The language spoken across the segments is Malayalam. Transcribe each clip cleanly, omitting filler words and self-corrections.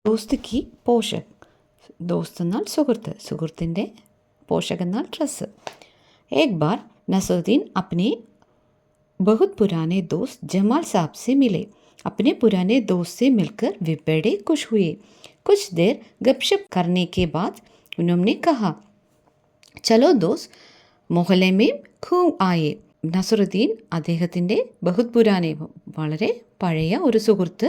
दोस्त की पोषक, दोस्त എന്നാൽ സുഹൃത്ത്, സുഹൃത്തിൻ്റെ പോഷക് എന്നാൽ ഡ്രസ്സ്. एक बार नसरुद्दीन अपने बहुत पुराने दोस्त जमाल साहब से मिले. अपने पुराने दोस्त से मिलकर वे बड़े खुश हुए. कुछ देर गपशप करने के बाद उन्होंने कहा, चलो दोस्त मोहल्ले में घूम आए. നസറുദ്ദീൻ അദ്ദേഹത്തിൻ്റെ ബഹുത് പുരാനെ, വളരെ പഴയ ഒരു സുഹൃത്ത്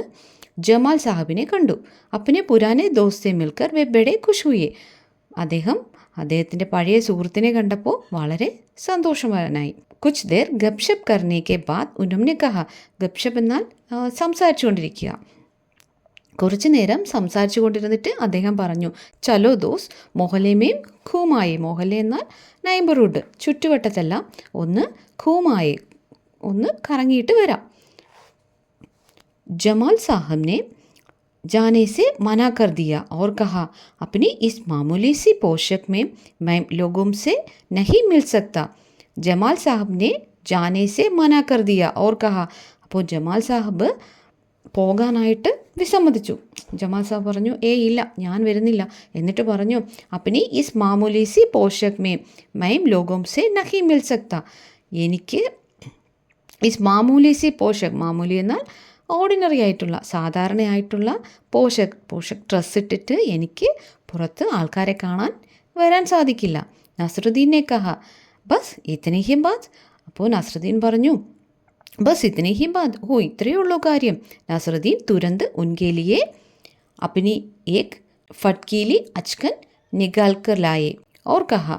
ജമാൽ സാഹിബിനെ കണ്ടു. അപ്പനെ പുരാനെ ദോസ്തെ മിൽക്കർ വെ ബഡെ ഖുഷ് ഹുയെ. അദ്ദേഹത്തിൻ്റെ പഴയ സുഹൃത്തിനെ കണ്ടപ്പോൾ വളരെ സന്തോഷവാനായി. കുച്ച് ദേർ ഗപ്ഷപ്പ് കർനെ കെ ബാദ് ഉന്നോനെ കഹ. ഗപ്ഷപ്പ് എന്നാൽ സംസാരിച്ചുകൊണ്ടിരിക്കുക. കുറച്ചു നേരം സംസാരിച്ചു കൊണ്ടിരുന്നിട്ട് അദ്ദേഹം പറഞ്ഞു, ചലോ ദോസ് മൊഹല്ലേമേം ഖൂമായി. മൊഹല്ലെ എന്നാൽ നൈബർഹുഡ്, ചുറ്റുവട്ടത്തല്ല, ഒന്ന് ഖൂമായി, ഒന്ന് കറങ്ങിയിട്ട് വരാം. जमाल साहब ने जाने से मना कर दिया और कहा, अपनी इस मामूली सी पोशाक में मैं लोगों से नहीं मिल सकता. जमाल साहब ने जाने से मना कर दिया और कहा. അപ്പോൾ ജമാൽ സാഹബ് പോകാനായിട്ട് വിസമ്മതിച്ചു. ജമാൽ സാഹബ് പറഞ്ഞു, ഇല്ല, ഞാൻ വരുന്നില്ല. എന്നിട്ട് പറഞ്ഞു, അപ്പനി ഇസ് മാമൂലി സി പോഷക് മേ മൈം ലോഗോം സെ നഹി മിൽ സക്ത. എനിക്ക് ഇസ് മാമൂലി സി പോഷക്, മാമൂലി എന്നാൽ ഓർഡിനറി ആയിട്ടുള്ള, സാധാരണയായിട്ടുള്ള പോഷക് ഡ്രസ്സ് ഇട്ടിട്ട് എനിക്ക് പുറത്ത് ആൾക്കാരെ കാണാൻ വരാൻ സാധിക്കില്ല. നസറുദ്ദീനെ കഹ, ബസ് ഇത്തനെ ഹി ബാത്. അപ്പോൾ നസറുദ്ദീൻ പറഞ്ഞു, ബസ് ഇത്തനെ ഹി ബാത്, ഇത്രയേ ഉള്ളൂ കാര്യം. നസറുദ്ദീൻ തുരന്ത് ഉൻകെ ലിയെ अपनी एक फटकीली अचकन निकाल कर लाए और कहा,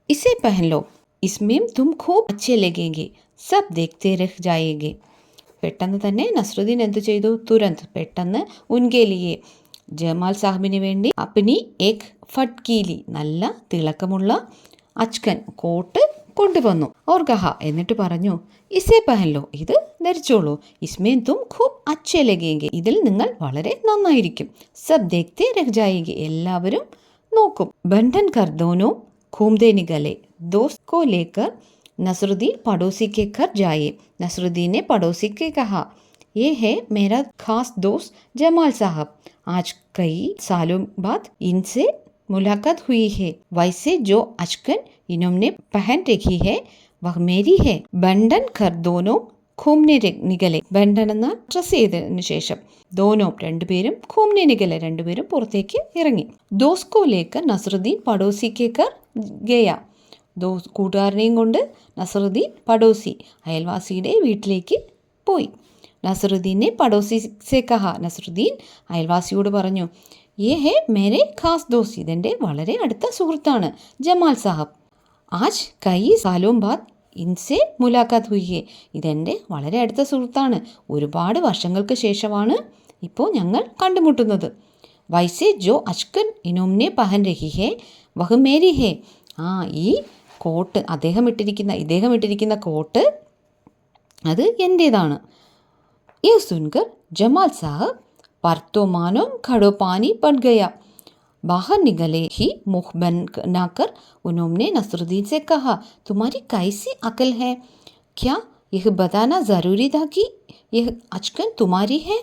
इसे पहन लो, इसमें तुम खूब अच्छे लगेंगे, सब देखते रह जाएंगे. പെട്ടെന്ന് തന്നെ നസറുദ്ദീൻ എന്തു ചെയ്തു? തുരന്ത്, പെട്ടെന്ന് ഉൻകേലിയെ, ജമാൽ സാഹിബിന് വേണ്ടി അപ്നി ഏക് ഫട്കീലി, നല്ല തിളക്കമുള്ള അച്കൻ, കോട്ട് കൊണ്ടുവന്നു. ഓർ കഹ, എന്നിട്ട് പറഞ്ഞു, ഇസേ പഹൻലോ, ഇത് ധരിച്ചോളൂ. ഇസ്മേൻ തും ഖൂബ് അച്ഛേ ലഗേങ്കെ, ഇതിൽ നിങ്ങൾ വളരെ നന്നായിരിക്കും. സബ് ദേഖ്തേ രഹ് ജായേങ്കെ, എല്ലാവരും നോക്കും. ബന്ധൻ കർ ദോനോ ഘൂംദേ നികലെ. दोस्त को लेकर नसरुद्दीन पड़ोसी के घर जाए. नसरुद्दीन ने पड़ोसी के कहा, ये है मेरा खास दोस्त जमाल साहब, आज कई सालों बाद इनसे मुलाकात हुई है. वैसे जो अचकन इन्होंने पहन रखी है वह मेरी है. बंडन कर दोनों ഘൂംനെ നികലെ. ബണ്ടൻ എന്ന ഡ്രസ്സ് ചെയ്തതിനു ശേഷം ദോനോ രണ്ടുപേരും, ഘൂംനെ നികലെ രണ്ടുപേരും പുറത്തേക്ക് ഇറങ്ങി. ദോസ്കോ ലേക്കർ നസറുദ്ദീൻ പടോസിക്ക് കർ ഗയ. കൂട്ടുകാരനെയും കൊണ്ട് നസറുദ്ദീൻ പടോസി, അയൽവാസിയുടെ വീട്ടിലേക്ക് പോയി. നസറുദ്ദീനെ പടോസി സെ കഹ. നസറുദ്ദീൻ അയൽവാസിയോട് പറഞ്ഞു, യേ ഹേ മേരെ ഖാസ് ദോസ്ത്, ഇതെൻ്റെ വളരെ അടുത്ത സുഹൃത്താണ് ജമാൽ സാഹബ്. ആജ് കൈ സാലോം ബാദ് ഇൻസെ മുലാഖാത്ത് ഹുയി. ഇതെൻ്റെ വളരെ അടുത്ത സുഹൃത്താണ്, ഒരുപാട് വർഷങ്ങൾക്ക് ശേഷമാണ് ഇപ്പോൾ ഞങ്ങൾ കണ്ടുമുട്ടുന്നത്. വൈസെ ജോ അച്കൻ ഇനോംനെ പഹൻ രഹി ഹേ വഹ് മേരി ഹേ. ഈ കോട്ട്, ഇദ്ദേഹം ഇട്ടിരിക്കുന്ന കോട്ട് അത് എൻ്റേതാണ്. യേ സുൻകർ ജമാൽ സാഹബ് പർത്തോ മാനോ ഖടോ പാനി പട് ഗയ. बाहर निकले ही मुख बनाकर उन्होंने नसरुद्दीन से कहा, तुम्हारी कैसी अकल है? क्या यह बताना ज़रूरी था कि यह अचकन तुम्हारी है?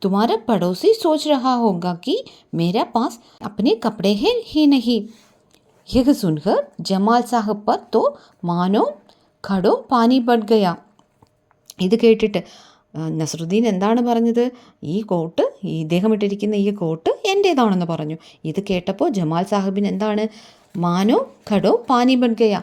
तुम्हारा पड़ोसी सोच रहा होगा कि मेरे पास अपने कपड़े हैं ही नहीं. यह सुनकर जमाल साहब पर तो मानो खड़ो पानी पड़ गया. ഇത് കേട്ടിട്ട് നസറുദ്ദീൻ എന്താണ് പറഞ്ഞത്? ഈ കോട്ട്, ഇദ്ദേഹം ഇട്ടിരിക്കുന്ന ഈ കോട്ട് എൻ്റേതാണെന്ന് പറഞ്ഞു. ഇത് കേട്ടപ്പോൾ ജമാൽ സാഹിബിന് എന്താണ്? മാനോ ഖടോ പാനി ബൻ ഗയ,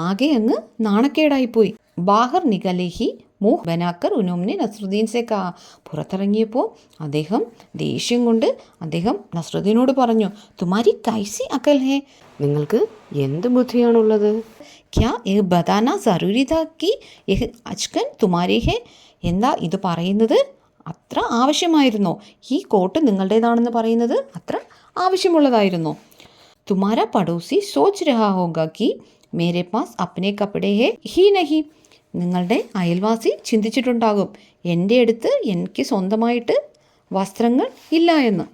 ആകെ അങ്ങ് നാണക്കേടായിപ്പോയി. ബാഹർ നികലേഹി മൂഹ് ബനാക്കർ ഉനോംനെ നസറുദ്ദീൻ സെ കാ. പുറത്തിറങ്ങിയപ്പോൾ അദ്ദേഹം ദേഷ്യം കൊണ്ട് അദ്ദേഹം നസറുദ്ദീനോട് പറഞ്ഞു, തുമാരി കൈസി അക്കൽ ഹേ, നിങ്ങൾക്ക് എന്ത് ബുദ്ധിയാണുള്ളത്? ക്യാ യഹ് ബതാന സറൂരി താ കി യഹ് അച്കൻ തുമാരി ഹേ. എന്താ ഇത് പറയുന്നത് അത്ര ആവശ്യമായിരുന്നോ? ഈ കോട്ട് നിങ്ങളുടേതാണെന്ന് പറയുന്നത് അത്ര ആവശ്യമുള്ളതായിരുന്നോ? തുമാര പടോസി സോച്ച് രഹാ ഹോഗാ കി മേരെ പാസ് അപ്നെ കപ്പടേ ഹേ ഹി നഹി. നിങ്ങളുടെ അയൽവാസി ചിന്തിച്ചിട്ടുണ്ടാകും, എൻ്റെ അടുത്ത് എനിക്ക് സ്വന്തമായിട്ട് വസ്ത്രങ്ങൾ ഇല്ല എന്ന്.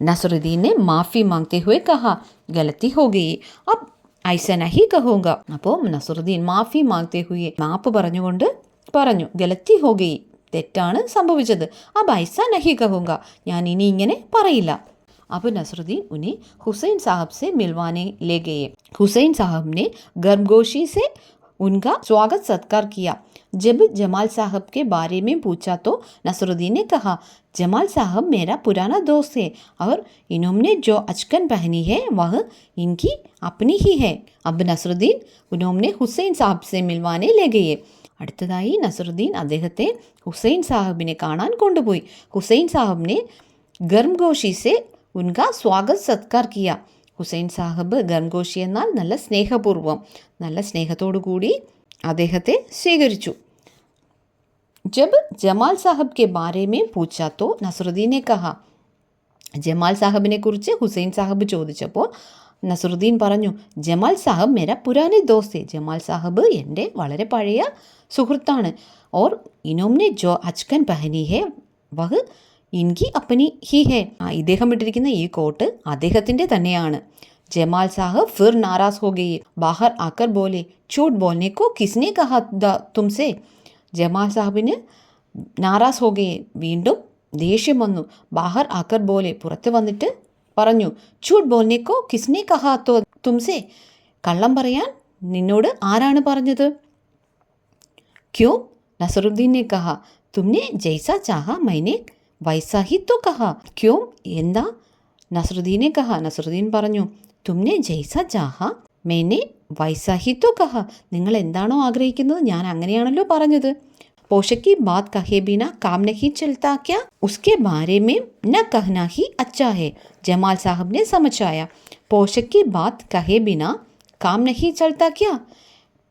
നസറുദ്ദീനെ മാഫി മാങ്തേ ഹുവേ കഹാ, ഗലത്തി ഹോ ഗയി, അബ് ഐസ നഹി കഹൂങ്ക. അപ്പോൾ നസറുദ്ദീൻ മാഫി മാങ്തേ ഹുയെ, മാപ്പ് പറഞ്ഞുകൊണ്ട് പറഞ്ഞു, ഗലത്തി ഹോ ഗയി, തെറ്റാണ് സംഭവിച്ചത്. അബ് ഐസ നഹി കഹൂങ്ക, ഞാൻ ഇനി ഇങ്ങനെ പറയില്ല. अब नसरुद्दीन उन्हें हुसैन साहब से मिलवाने ले गए. हुसैन साहब ने गर्मगोशी से उनका स्वागत सत्कार किया. जब जमाल साहब के बारे में पूछा तो नसरुद्दीन ने कहा, जमाल साहब मेरा पुराना दोस्त है और इन्होंने जो अचकन पहनी है वह इनकी अपनी ही है. अब नसरुद्दीन उन्होंने हुसैन साहब से मिलवाने ले गए. അടുത്തതായി നസറുദ്ദീൻ അദ്ദേഹത്തെ ഹുസൈൻ സാഹബിനെ കാണാൻ കൊണ്ടുപോയി. ഹുസൈൻ സാഹബിനെ ഗർംഗോഷി സെ ഉൻക സ്വാഗത് സത്കാർ കിയ. ഹുസൈൻ സാഹബ് ഗർംഗോഷി എന്നാൽ നല്ല സ്നേഹപൂർവ്വം, നല്ല സ്നേഹത്തോടു കൂടി അദ്ദേഹത്തെ സ്വീകരിച്ചു. ജബ് Jamal Saheb K Bare may പൂച്ചാ തോ നസറുദ്ദീനെ കഹ. ജമാൽ സാഹബിനെ കുറിച്ച് ഹുസൈൻ സാഹബ് ചോദിച്ചപ്പോൾ നസറുദ്ദീൻ പറഞ്ഞു, ജമാൽ സാഹബ് മേര പുരാനെ ദോസ്ത്. ജമാൽ സാഹബ് എൻ്റെ വളരെ പഴയ സുഹൃത്താണ്. ഓർ ഇനോംനെ ജോ അച്കൻ പഹനി ഹെ വഹ് ഇൻകി അപ്പനി ഹി ഹെ. ഇദ്ദേഹം ഇട്ടിരിക്കുന്ന ഈ കോട്ട് അദ്ദേഹത്തിൻ്റെ തന്നെയാണ്. ജമാൽ സാഹബ് ഫിർ നാരാസ് ഹോ ഗയി, ബാഹർ ആക്കർ ബോലെ, ചൂട്ട് ബോൽനെ കോ കിസ്നെ കഹാ തുംസെ. ജമാൽ സാഹബിന് നാരാസ് ഹോ ഗയി, വീണ്ടും ദേഷ്യം വന്നു. ബാഹർ ആക്കർ ബോലെ, പുറത്ത് വന്നിട്ട് പറഞ്ഞു, ചൂട്ട് ബോൽനെ കോ കിസ്നെ കഹാ തുംസെ, കള്ളം പറയാൻ നിന്നോട് ആരാണ് പറഞ്ഞത്? ക്യോ? നസറുദ്ദീൻ ने कहा, तुमने जैसा चाहा मैंने वैसा ही तो कहा. क्यों? എന്താ? നസറുദ്ദീനെ കഹ, നസറുദ്ദീൻ പറഞ്ഞു, തുമ്നെ ജൈസ ചാഹ मैंने वैसा ही तो कहा. നിങ്ങൾ എന്താണോ ആഗ്രഹിക്കുന്നത് ഞാൻ അങ്ങനെയാണല്ലോ പറഞ്ഞത്. पोषक की बात कहे बिना काम नहीं चलता क्या? उसके बारे में न कहना ही अच्छा है. जमाल साहब ने समझाया. पोषक की बात कहे बिना काम नहीं चलता क्या?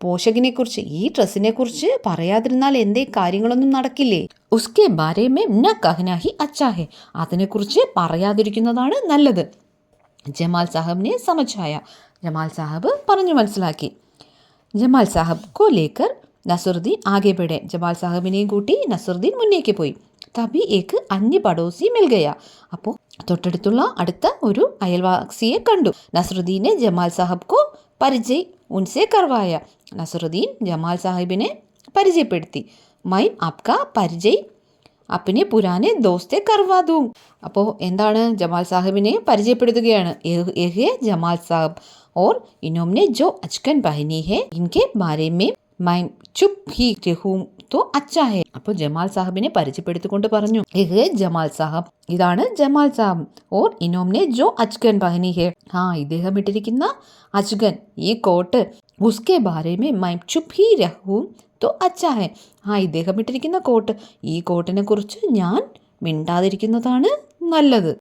പോഷകിനെ കുറിച്ച്, ഈ ഡ്രസ്സിനെ കുറിച്ച് പറയാതിരുന്നാൽ എന്തേ കാര്യങ്ങളൊന്നും നടക്കില്ലേ? ഉസ്കെ ബാരെ മേ ന കഹ്നാ ഹി അച്ഛാ ഹെ, അതിനെക്കുറിച്ച് പറയാതിരിക്കുന്നതാണ് നല്ലത്. ജമാൽ സാഹബിനെ സമझായ, ജമാൽ സാഹബ് പറഞ്ഞു മനസ്സിലാക്കി. ജമാൽ സാഹബ് കോ ലേക്കർ നസറുദ്ദീൻ ആകെ ബഡെ. ജമാൽ സാഹബിനെയും കൂട്ടി നസറുദ്ദീൻ മുന്നേക്ക് പോയി. തബി ഏക്ക് അന്യ പടോസി മിൽ ഗയ. അപ്പോൾ തൊട്ടടുത്തുള്ള അടുത്ത ഒരു അയൽവാസിയെ കണ്ടു. നസറുദ്ദീനെ ജമാൽ സാഹബ് കോ പരിചയ് ഉൻസെ കർവായ. നസറുദ്ദീൻ ജമാൽ സാഹിബിനെ പരിചയപ്പെടുത്തി. മൈ ആപ്കാ പരിചയ് അപ്പിനെ പുരാനെ ദോസ്തെ കർവാ ദൂ. അപ്പോൾ എന്താണ്? ജമാൽ സാഹിബിനെ പരിചയപ്പെടുത്തുകയാണ്. യഹ് ജമാൽ സാഹബ് ഓർ ഇനോംനെ ജോ അച്കൻ പഹനി ഹെ ഇൻകെ ബാരെ മേ മൈ ചുപ് ഹി രഹൂം തോ അച്ഛാ ഹെ. അപ്പോൾ ജമാൽ സാഹിബിനെ പരിചയപ്പെടുത്തിക്കൊണ്ട് പറഞ്ഞു, യഹ് ജമാൽ സാഹബ്, ഇതാണ് ജമാൽ സാഹബ്. ഓർ ഇനോംനെ ജോ അച്കൻ പഹനി ഹെ, ഇദ്ദേഹം ഇട്ടിരിക്കുന്ന അച്കൻ, ഈ കോട്ട്, ഉസ്കെ ബാരെ മേ മൈ ചുപ് ഹി രഹൂം തോ അച്ഛാ ഹെ, ഇദ്ദേഹം ഇട്ടിരിക്കുന്ന കോട്ട്, ഈ കോട്ടിനെ കുറിച്ച് ഞാൻ മിണ്ടാതിരിക്കുന്നതാണ് നല്ലത്.